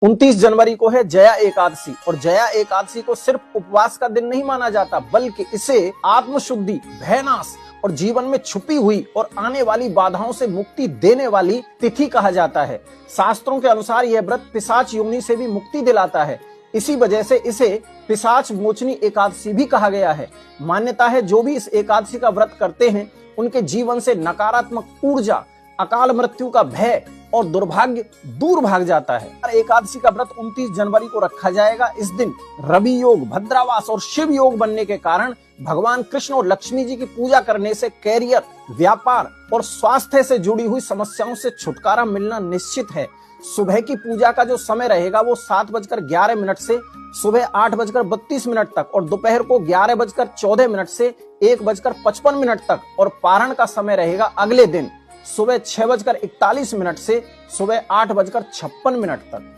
29 जनवरी को है जया एकादशी और जया एकादशी को सिर्फ उपवास का दिन नहीं माना जाता बल्कि इसे आत्मशुद्धि, भयनाश और जीवन में छुपी हुई और आने वाली बाधाओं से मुक्ति देने वाली तिथि कहा जाता है। शास्त्रों के अनुसार यह व्रत पिशाच योनि से भी मुक्ति दिलाता है। इसी वजह से इसे पिशाच मोचनी एकादशी भी कहा गया है। मान्यता है जो भी इस एकादशी का व्रत करते हैं उनके जीवन से नकारात्मक ऊर्जा, अकाल मृत्यु का भय और दुर्भाग्य दूर भाग जाता है। एकादशी का व्रत 29 जनवरी को रखा जाएगा। इस दिन रवि योग, भद्रावास और शिव योग बनने के कारण भगवान कृष्ण और लक्ष्मी जी की पूजा करने से कैरियर, व्यापार और स्वास्थ्य से जुड़ी हुई समस्याओं से छुटकारा मिलना निश्चित है। सुबह की पूजा का जो समय रहेगा वो 7:11 से सुबह 8:32 तक और दोपहर को 11:14 से 1:55 तक और पारण का समय रहेगा अगले दिन सुबह 6:41 से सुबह 8:56 तक।